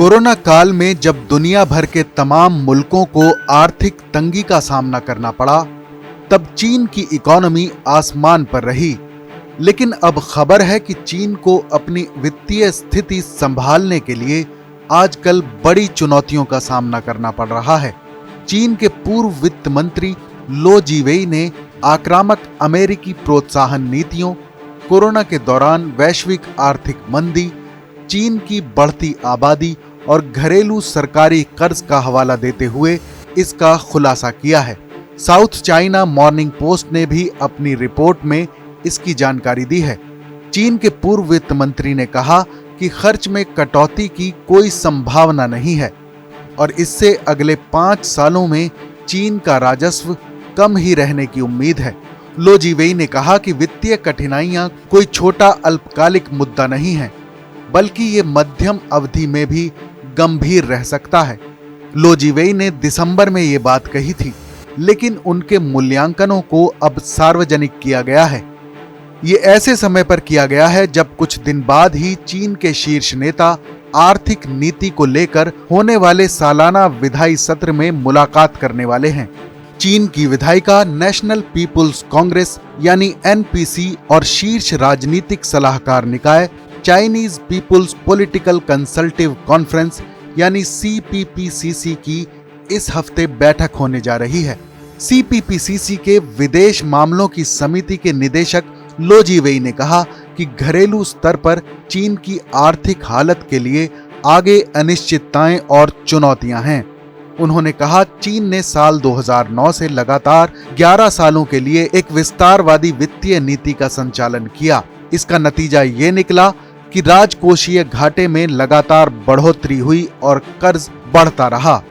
Corona काल में जब दुनिया भर के तमाम मुल्कों को आर्थिक तंगी का सामना करना पड़ा, तब चीन की इकोनॉमी आसमान पर रही। लेकिन अब खबर है कि चीन को अपनी वित्तीय स्थिति संभालने के लिए आजकल बड़ी चुनौतियों का सामना करना पड़ रहा है। चीन के पूर्व वित्त मंत्री लो जीवेई ने आक्रामक अमेरिकी प्रोत्साहन नीतियों, कोरोना के दौरान वैश्विक आर्थिक मंदी, चीन की बढ़ती आबादी और घरेलू सरकारी कर्ज का हवाला देते हुए इसका खुलासा किया है। साउथ चाइना मॉर्निंग पोस्ट ने भी अपनी रिपोर्ट में इसकी जानकारी दी है। चीन के पूर्व वित्त मंत्री ने कहा कि खर्च में कटौती की कोई संभावना नहीं है और इससे अगले 5 सालों में चीन का राजस्व कम ही रहने की उम्मीद है। लो जीवेई ने कहा कि वित्तीय कठिनाइयां कोई छोटा अल्पकालिक मुद्दा नहीं है, बल्कि ये मध्यम अवधि में भी गंभीर रह सकता है। लो जीवेई ने दिसंबर में ये बात कही थी, लेकिन उनके मूल्यांकनों को अब सार्वजनिक किया गया है। ये ऐसे समय पर किया गया है जब कुछ दिन बाद ही चीन के शीर्ष नेता आर्थिक नीति को लेकर होने वाले सालाना विधायी सत्र में मुलाकात करने वाले हैं। चीन की विधायिका नेशनल पीपुल्स कांग्रेस यानी एनपीसी और शीर्ष राजनीतिक सलाहकार निकाय चाइनीज पीपुल्स पॉलिटिकल कंसल्टिव कॉन्फ्रेंस यानी सीपीपीसीसी की इस हफ्ते बैठक होने जा रही है। सीपीपीसीसी के विदेश मामलों की समिति के निदेशक लो जीवेई ने कहा कि घरेलू स्तर पर चीन की आर्थिक हालत के लिए आगे अनिश्चितताएं और चुनौतियां हैं। उन्होंने कहा, चीन ने साल 2009 से लगातार 11 सालों के लिए एक विस्तारवादी वित्तीय नीति का संचालन किया। इसका नतीजा ये निकला कि राजकोषीय घाटे में लगातार बढ़ोतरी हुई और कर्ज बढ़ता रहा।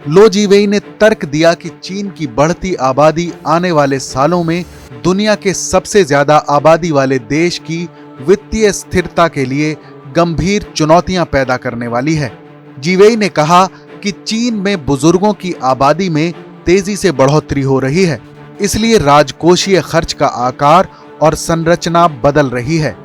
लो जीवेई ने तर्क दिया कि चीन की बढ़ती आबादी आने वाले सालों में दुनिया के सबसे ज्यादा आबादी वाले देश की वित्तीय स्थिरता के लिए गंभीर चुनौतियां पैदा करने वाली है। जीवेई ने कहा कि चीन में बुजुर्गों की आबादी में तेजी से बढ़ोतरी हो रही है, इसलिए राजकोषीय खर्च का आकार और संरचना बदल रही है।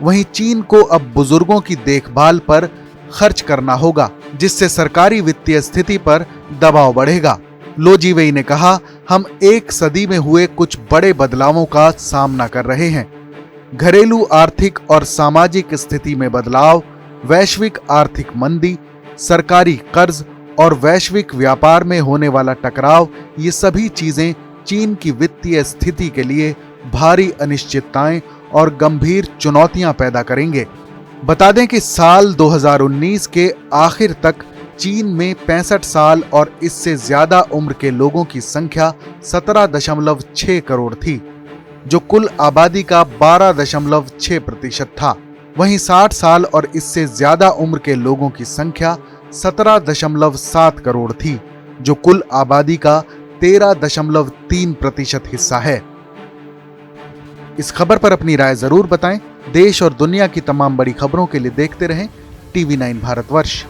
वहीं चीन को अब बुजुर्गों की देखभाल पर खर्च करना होगा, जिससे सरकारी वित्तीय स्थिति पर दबाव बढ़ेगा। लो जीवेई ने कहा, हम एक सदी में हुए कुछ बड़े बदलावों का सामना कर रहे हैं। घरेलू आर्थिक और सामाजिक स्थिति में बदलाव, वैश्विक आर्थिक मंदी, सरकारी कर्ज और वैश्विक व्यापार में होने वाला टकराव, ये सभी चीजें चीन की वित्तीय स्थिति के लिए भारी अनिश्चितताएं और गंभीर चुनौतियां पैदा करेंगे। बता दें कि साल 2019 के आखिर तक चीन में 65 साल और इससे ज्यादा उम्र के लोगों की संख्या 17.6 करोड़ थी, जो कुल आबादी का 12.6% था। वहीं 60 साल और इससे ज्यादा उम्र के लोगों की संख्या 17.7 करोड़ थी, जो कुल आबादी का 13.3% हिस्सा है। इस खबर पर अपनी राय जरूर बताएं। देश और दुनिया की तमाम बड़ी खबरों के लिए देखते रहें TV9 भारतवर्ष।